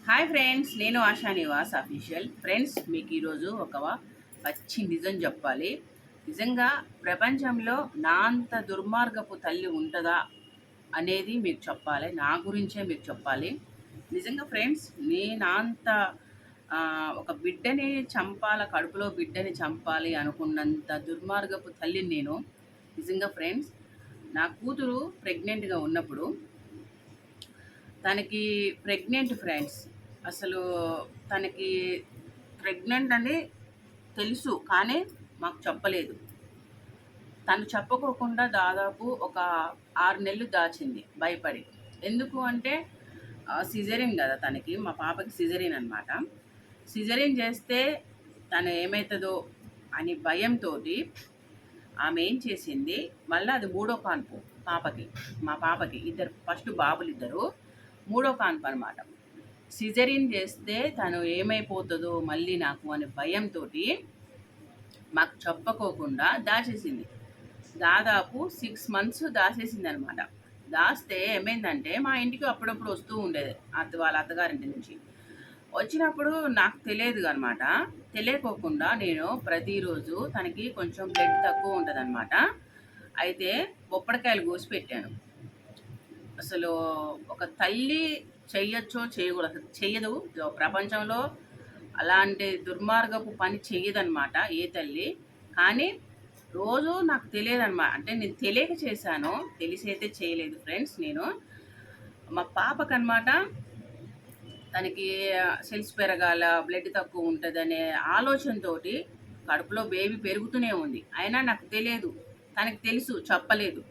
Hi friends, నేను ASHA Nivas official. Friends, మీకు ఈరోజు ఒక పచ్చి నిజం చెప్పాలి. నిజంగా ప్రపంచంలో నా అంత దుర్మార్గపు తల్లి ఉంటుందా అనేది మీకు చెప్పాలి. నా గురించే మీకు చెప్పాలి. నిజంగా ఫ్రెండ్స్, నేను అంత ఒక బిడ్డని కడుపులో బిడ్డని చంపాలి అనుకున్నంత దుర్మార్గపు తల్లిని నేను. నిజంగా ఫ్రెండ్స్, నా కూతురు ప్రెగ్నెంట్గా ఉన్నప్పుడు తనకి ప్రెగ్నెంట్ ఫ్రెండ్స్ అసలు తనకి ప్రెగ్నెంట్ అని తెలుసు, కానీ మాకు చెప్పలేదు. తను చెప్పకోకుండా దాదాపు ఒక 6 నెలలు దాచింది భయపడి. ఎందుకు అంటే సిజరీన్ కదా తనకి, మా పాపకి సిజరీన్ అనమాట. సిజరీన్ చేస్తే తను ఏమవుతుందో అని భయంతో ఆమె ఏం చేసింది, మళ్ళీ అది మూడో కాన్పు మా పాపకి ఇద్దరు, ఫస్ట్ బాబులు ఇద్దరు, మూడో కాన్పు అనమాట. సిజరీన్ చేస్తే తను ఏమైపోతుందో మళ్ళీ నాకు అనే భయంతో మాకు చెప్పకోకుండా దాచేసింది. దాదాపు 6 మంత్స్ దాచేసింది అనమాట. దాస్తే ఏమైందంటే మా ఇంటికి అప్పుడప్పుడు వస్తూ ఉండేది వాళ్ళ అత్తగారింటి నుంచి. వచ్చినప్పుడు నాకు తెలియదు అనమాట. తెలియకోకుండా నేను ప్రతిరోజు తనకి కొంచెం బ్లడ్ తక్కువ ఉంటుంది అనమాట. అయితే బొప్పడికాయలు కోసి పెట్టాను. అసలు ఒక తల్లి చెయ్యొచ్చో చేయకూడదు, చెయ్యదు ప్రపంచంలో. అలాంటి దుర్మార్గపు పని చెయ్యదనమాట ఏ తల్లి. కానీ రోజు నాకు తెలియదన్నమాట. అంటే నేను తెలియక చేశాను, తెలిసి అయితే చేయలేదు ఫ్రెండ్స్. నేను మా పాపకనమాట, తనకి సెల్స్ పెరగాల, బ్లడ్ తక్కువ ఉంటుందనే ఆలోచనతో కడుపులో బేబీ పెరుగుతూనే ఉంది. అయినా నాకు తెలియదు, తనకి తెలుసు, చెప్పలేదు.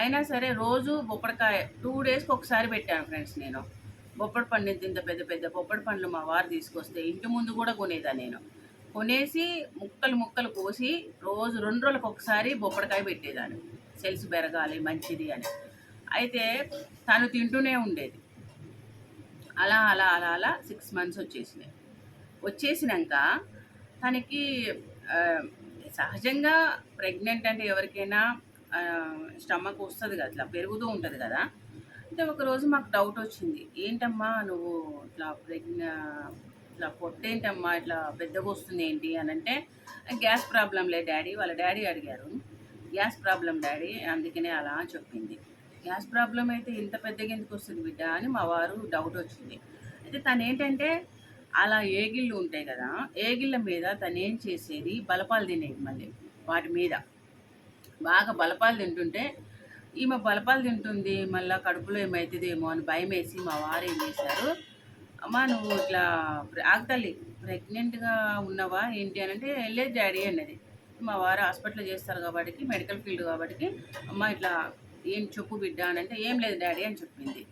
అయినా సరే రోజు బొప్పడికాయ 2 డేస్కి ఒకసారి పెట్టాను ఫ్రెండ్స్. నేను బొప్పడి పండు ఇంత పెద్ద పెద్ద బొప్పడి పండ్లు మా వారు తీసుకొస్తే ఇంటి ముందు కూడా కొనేదాన్ని. నేను కొనేసి ముక్కలు కోసి రోజు 2 రోజులకు ఒకసారి బొప్పడికాయ పెట్టేదాన్ని, సెల్స్ పెరగాలి మంచిది అని. అయితే తను తింటూనే ఉండేది. అలా అలా అలా అలా 6 మంత్స్ వచ్చేసినాక తనకి సహజంగా ప్రెగ్నెంట్ అంటే ఎవరికైనా స్టమక్ వస్తుంది కదా, ఇట్లా పెరుగుతూ ఉంటుంది కదా. అయితే ఒకరోజు మాకు డౌట్ వచ్చింది, ఏంటమ్మా నువ్వు ఇట్లా ఇట్లా పొట్టేంటమ్మా ఇట్లా పెద్దగా వస్తుంది ఏంటి అని అంటే, గ్యాస్ ప్రాబ్లంలే డాడీ, వాళ్ళ డాడీ అడిగారు. గ్యాస్ ప్రాబ్లం డాడీ, అందుకనే అలా చెప్పింది. గ్యాస్ ప్రాబ్లం అయితే ఇంత పెద్దగా ఎందుకు వస్తుంది బిడ్డ అని మా వారు డౌట్ వచ్చింది. అయితే తను ఏంటంటే అలా ఏగిళ్ళు ఉంటాయి కదా, ఏగిళ్ళ మీద తను ఏం చేసేది, బలపాలు తినేది. మళ్ళీ వాటి మీద బాగా బలపాలు తింటుంటే ఈమె బలపాలు తింటుంది, మళ్ళీ కడుపులో ఏమవుతుందేమో అని భయం వేసి మా వారు ఏం చేశారు, అమ్మ నువ్వు ఇట్లా ఆగతల్లి ప్రెగ్నెంట్గా ఉన్నావా ఏంటి అని అంటే, లేదు డాడీ అన్నది. మా వారు హాస్పిటల్లో చేస్తారు కాబట్టి, మెడికల్ ఫీల్డ్ కాబట్టి, అమ్మ ఇట్లా ఏం చెప్పు బిడ్డ అని అంటే, ఏం లేదు డాడీ అని చెప్పింది.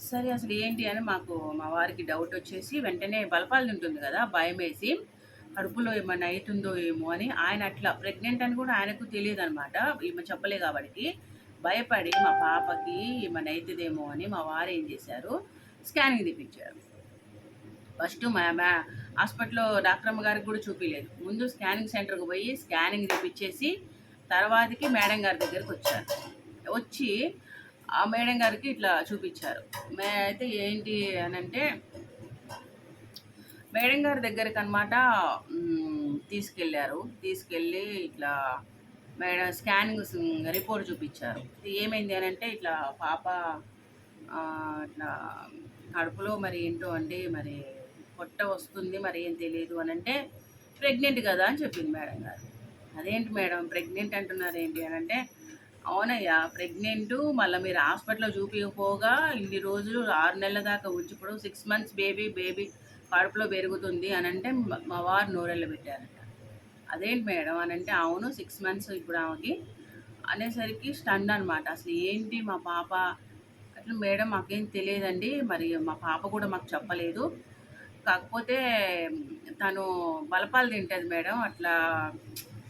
సరే అసలు ఏంటి అని మా వారికి డౌట్ వచ్చేసి వెంటనే బలపాలు తింటుంది కదా, భయం వేసి కడుపులో ఏమన్నా అవుతుందో ఏమో అని, ఆయన అట్లా ప్రెగ్నెంట్ అని కూడా ఆయనకు తెలియదు అనమాట, ఈమె చెప్పలే కాబట్టి భయపడి మా పాపకి ఏమన్నా అవుతుందేమో అని మా వారు ఏం చేశారు, స్కానింగ్ తీపించారు. ఫస్ట్ మా హాస్పిటల్లో డాక్టర్ అమ్మ గారికి కూడా చూపించలేదు. ముందు స్కానింగ్ సెంటర్కి పోయి స్కానింగ్ తీపిచ్చేసి తర్వాతకి మేడం గారి దగ్గరికి వచ్చి ఆ మేడం గారికి ఇట్లా చూపించారు. అయితే ఏంటి అని అంటే, మేడం గారి దగ్గరికి అనమాట తీసుకెళ్ళి ఇట్లా మేడం స్కానింగ్ రిపోర్ట్ చూపించారు. ఏమైంది అని అంటే, ఇట్లా పాప ఇట్లా కడుపులో మరి ఏంటో అండి, మరి పొట్ట వస్తుంది, మరి ఏం తెలియదు అని అంటే, ప్రెగ్నెంట్ కదా అని చెప్పింది మేడం గారు. అదేంటి మేడం ప్రెగ్నెంట్ అంటున్నారు ఏంటి అని అంటే, అవునయ్యా ప్రెగ్నెంటు, మళ్ళీ మీరు హాస్పిటల్లో చూపించకపోగా ఇన్ని రోజులు 6 నెలల దాకా ఉంచి, ఇప్పుడు 6 మంత్స్ బేబీ కడుపులో పెరుగుతుంది అని అంటే మా వారు నోరెళ్ళ పెట్టారట. అదేంటి మేడం అని అంటే, అవును 6 మంత్స్ ఇప్పుడు ఆమెకి అనేసరికి స్టన్ అనమాట. అసలు ఏంటి మా పాప అట్లా మేడం మాకేం తెలియదండి, మరి మా పాప కూడా మాకు చెప్పలేదు, కాకపోతే తను బలపాలు తింటుంది మేడం, అట్లా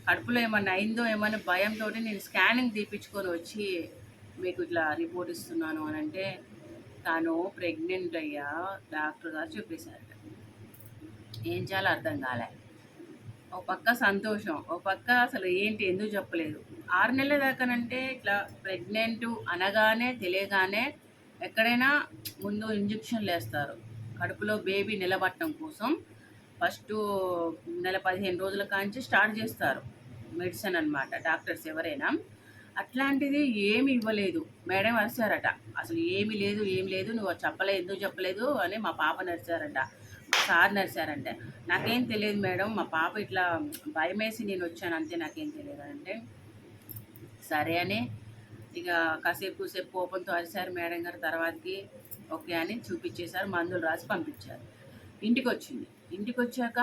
కడుపులో ఏమన్నా అయిందో ఏమన్నా భయంతో నేను స్కానింగ్ తీపించుకొని వచ్చి మీకు ఇట్లా రిపోర్ట్ ఇస్తున్నాను అని అంటే, తను ప్రెగ్నెంట్ అయ్యా డాక్టర్ గారు చెప్పేశారట. ఏం చేయాలో అర్థం కాలే. ఒక పక్క సంతోషం, ఒక పక్క అసలు ఏంటి ఎందుకు చెప్పలేదు. 6 నెలల దాకానంటే ఇట్లా ప్రెగ్నెంట్ అనగానే తెలియగానే ఎక్కడైనా ముందు ఇంజక్షన్లు వేస్తారు. కడుపులో బేబీ నిలబడటం కోసం ఫస్టు నెల 15 రోజుల కాంచి స్టార్ట్ చేస్తారు మెడిసిన్ అనమాట డాక్టర్స్ ఎవరైనా. అట్లాంటిది ఏమి ఇవ్వలేదు. మేడం అరిచారట. అసలు ఏమి లేదు, ఏమి లేదు, నువ్వు చెప్పలేదు, ఎందుకు చెప్పలేదు అని మా పాప నరిచారంట. మా సార్ నరిచారంటే, నాకేం తెలియదు మేడం, మా పాప ఇట్లా భయమేసి నేను వచ్చాను అంతే, నాకేం తెలియదు అంటే, సరే అని ఇక కాసేపు కోపంతో అరిచారు మేడం గారు. తర్వాతకి ఓకే అని చూపించేశారు, మందులు రాసి పంపించారు. ఇంటికి వచ్చింది. ఇంటికి వచ్చాక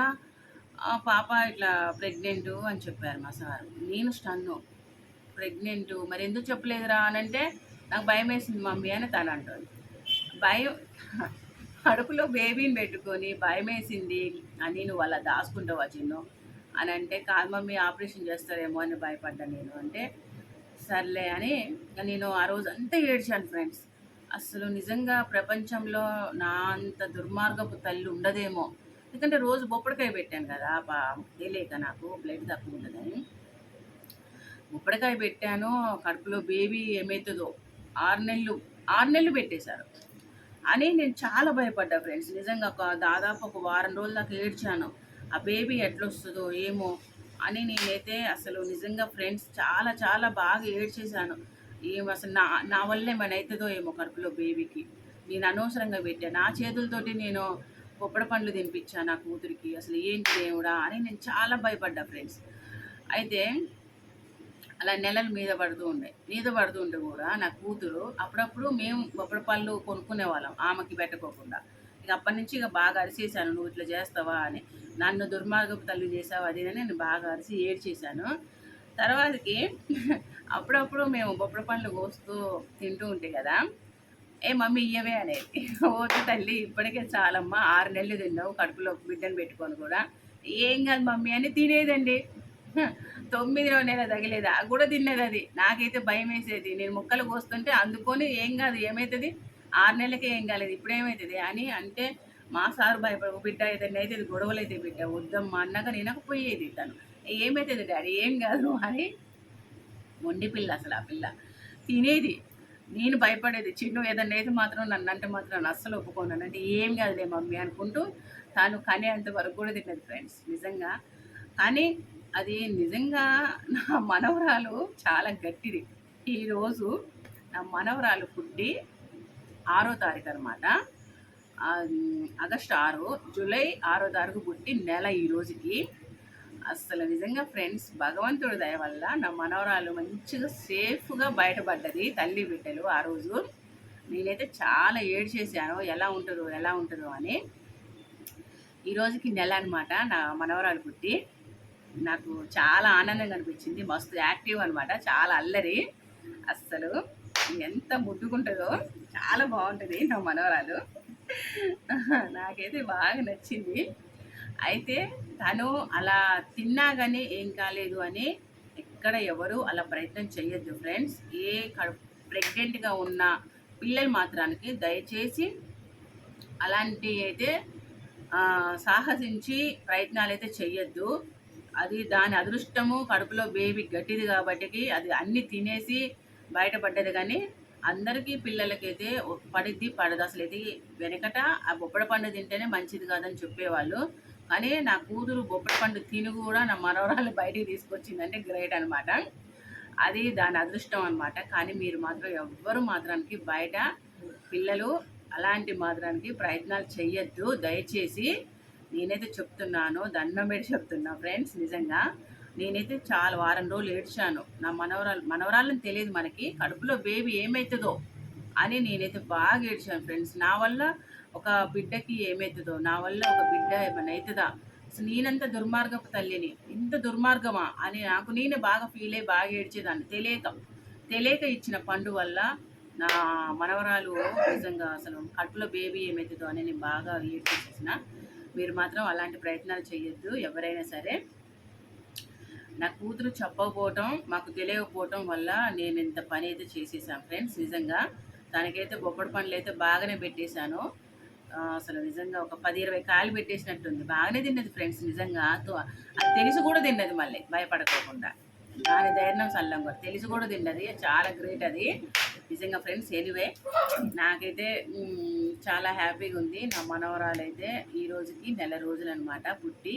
పాప ఇట్లా ప్రెగ్నెంటు అని చెప్పారు మా సారు. నేను స్టన్ను, ప్రెగ్నెంటు మరి ఎందుకు చెప్పలేదురా అని అంటే, నాకు భయం వేసింది మమ్మీ అని తను అంటుంది. భయం కడుపులో బేబీని పెట్టుకొని భయం వేసింది అని నువ్వు అలా దాచుకుంటావా చిన్ను అని అంటే, కాదు మమ్మీ ఆపరేషన్ చేస్తారేమో అని భయపడ్డా నేను అంటే, సర్లే అని నేను ఆ రోజు అంతా ఏడ్చాను ఫ్రెండ్స్. అసలు నిజంగా ప్రపంచంలో నా అంత దుర్మార్గపు తల్లి ఉండదేమో. ఎందుకంటే రోజు బొప్పడికాయ పెట్టాను కదా, తెలియక నాకు బ్లడ్ తక్కువ ఉండదని బొప్పడికాయ పెట్టాను. కడుపులో బేబీ ఏమవుతుందో 6 నెలలు పెట్టేశారు అని నేను చాలా భయపడ్డా ఫ్రెండ్స్. నిజంగా దాదాపు ఒక వారం రోజుల దాకా ఏడ్చాను. ఆ బేబీ ఎట్లొస్తుందో ఏమో అని నేనైతే అసలు నిజంగా ఫ్రెండ్స్ చాలా చాలా బాగా ఏడ్చేశాను. అసలు నా వల్లే మన అవుతుందో ఏమో కడుపులో బేబీకి. నేను అనవసరంగా పెట్టాను. నా చేతులతోటి నేను పొప్పడి పండ్లు తినిపించాను నా కూతురికి. అసలు ఏంటి దేవుడా అని నేను చాలా భయపడ్డా ఫ్రెండ్స్. అయితే అలా నెలలు మీద పడుతూ ఉంటే కూడా నా కూతురు అప్పుడప్పుడు మేము పొప్పడి పళ్ళు కొనుక్కునే వాళ్ళం ఆమెకి పెట్టకోకుండా. ఇక అప్పటి నుంచి ఇక బాగా అరిచేసాను, నువ్వు ఇట్లా చేస్తావా అని, నన్ను దుర్మార్గపు తల్లి చేసావు అది అని నేను బాగా అరిచి ఏడ్చేసాను. తర్వాతకి అప్పుడప్పుడు మేము బొప్పడి పండ్లు కోస్తూ తింటూ ఉంటే కదా, ఏ మమ్మీ ఇయ్యవే అనేది. ఓకే తల్లి ఇప్పటికే చాలమ్మా, 6 నెలలు తిన్నావు కడుపులో బిడ్డను పెట్టుకొని కూడా, ఏం కాదు మమ్మీ అని తినేదండి. 9వ నెల తగిలేది అది కూడా తిన్నది. అది నాకైతే భయం వేసేది. నేను ముక్కలు కోస్తుంటే అందుకొని ఏం కాదు, ఏమవుతుంది, 6 నెలలకే ఏం కాలేదు, ఇప్పుడేమవుతుంది అని అంటే, మా సారు భయపడ, బిడ్డ ఏదైనా అయితే గొడవలు అయితే బిడ్డ వద్దమ్మా అన్నాక నేనకపోయేది. తను ఏమవుతుంది డాడీ ఏం కాదు అని మొండి పిల్ల. అసలు ఆ పిల్ల తినేది, నేను భయపడేది. చిన్ను ఏదన్నా అయితే మాత్రం నన్ను అంటే మాత్రం అస్సలు ఒప్పుకోను అంటే, ఏం కాదులే మమ్మీ అనుకుంటూ తాను కనేంత వరకు కూడా తిన్నది ఫ్రెండ్స్ నిజంగా. కానీ అది నిజంగా నా మనవరాలు చాలా గట్టిది. ఈరోజు నా మనవరాలు పుట్టి 6వ తారీఖు అనమాట, ఆగస్టు 6, జూలై 6వ తారీఖు పుట్టి నెల ఈ రోజుకి. అసలు నిజంగా ఫ్రెండ్స్ భగవంతుడి దయ వల్ల నా మనవరాలు మంచిగా సేఫ్గా బయటపడ్డది తల్లి బిడ్డలు. ఆ రోజు నేనైతే చాలా ఏడ్చేసాను, ఎలా ఉంటుందో అని. ఈరోజుకి నెల అనమాట నా మనవరాలు పుట్టి. నాకు చాలా ఆనందంగా అనిపించింది. మస్తు యాక్టివ్ అనమాట, చాలా అల్లరి. అస్సలు ఎంత ముద్దుకుంటుందో, చాలా బాగుంటుంది నా మనవరాలు. నాకైతే బాగా నచ్చింది. అయితే తను అలా తిన్నా కానీ ఏం కాలేదు అని ఎక్కడ ఎవరు అలా ప్రయత్నం చేయొద్దు ఫ్రెండ్స్. ఏ ప్రెగ్నెంట్గా ఉన్న పిల్లలు మాత్రానికి దయచేసి అలాంటి అయితే సాహసించి ప్రయత్నాలు అయితే చెయ్యొద్దు. అది దాని అదృష్టము, కడుపులో బేబీ గట్టిది కాబట్టి అది అన్నీ తినేసి బయటపడ్డది. కానీ అందరికీ పిల్లలకైతే పడదు. అసలు అయితే వెనకట ఆ బొప్పడి పండు తింటేనే మంచిది కాదని చెప్పేవాళ్ళు. కానీ నా కూతురు బొప్పడి పండు తిని కూడా నా మనవరాలు బయటికి తీసుకొచ్చిందంటే గ్రేట్ అనమాట. అది దాని అదృష్టం అనమాట. కానీ మీరు మాత్రం ఎవ్వరు మాత్రానికి బయట పిల్లలు అలాంటి మాత్రానికి ప్రయత్నాలు చెయ్యొద్దు దయచేసి. నేనైతే చెప్తున్నాను, దండం పెట్టి చెప్తున్నా ఫ్రెండ్స్. నిజంగా నేనైతే చాలా వారం రోజులు ఏడ్చాను. నా మనవరాలని తెలియదు మనకి, కడుపులో బేబీ ఏమవుతుందో అని నేనైతే బాగా ఏడ్చాను ఫ్రెండ్స్. నా వల్ల ఒక బిడ్డకి ఏమవుతుందో, నా వల్ల ఒక బిడ్డ ఏమైనా అవుతుందా, అసలు నేనంత దుర్మార్గపు తల్లిని, ఇంత దుర్మార్గమా అని నాకు నేనే బాగా ఫీల్ అయ్యి బాగా ఏడ్చేదాన్ని. తెలియక ఇచ్చిన పండు వల్ల నా మనవరాలు నిజంగా అసలు కడుపులో బేబీ ఏమవుతుందో అని నేను బాగా ఏడ్చేసేసిన. మీరు మాత్రం అలాంటి ప్రయత్నాలు చేయొద్దు ఎవరైనా సరే. నా కూతురు చెప్పకపోవటం, మాకు తెలియకపోవటం వల్ల నేను ఇంత పని అయితే చేసేసాను ఫ్రెండ్స్. నిజంగా దానికైతే బొప్పడి పండ్లు అయితే బాగానే పెట్టేశాను. అసలు నిజంగా ఒక 10-20 కాయలు పెట్టేసినట్టుంది. బాగానే తిన్నది ఫ్రెండ్స్ నిజంగా. అది తెలిసి కూడా తిన్నది మళ్ళీ భయపడకోకుండా. దాని ధైర్యం సల్లం కూడా తెలిసి కూడా తిన్నది. చాలా గ్రేట్ అది నిజంగా ఫ్రెండ్స్. ఎనివే నాకైతే చాలా హ్యాపీగా ఉంది. నా మనవరాలైతే ఈ రోజుకి నెల రోజులనమాట పుట్టి.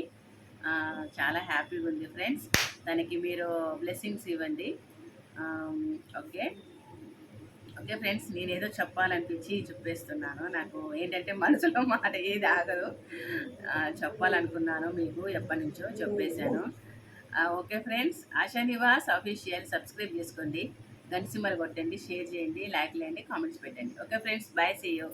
చాలా హ్యాపీగా ఉంది ఫ్రెండ్స్. దానికి మీరు బ్లెస్సింగ్స్ ఇవ్వండి. ఓకే. ఓకే ఫ్రెండ్స్, నేనేదో చెప్పాలనిపించి చెప్పేస్తున్నాను. నాకు ఏంటంటే మనసులో మాట ఏది ఆగదు. చెప్పాలనుకున్నాను మీకు ఎప్పటినుంచో చెప్పేశాను. Okay friends, ASHA Nivas official subscribe చేసుకోండి. గంట సింబల్ కొట్టండి, షేర్ చేయండి, లైక్ చేయండి, కామెంట్స్ పెట్టండి. Okay friends, bye, see you.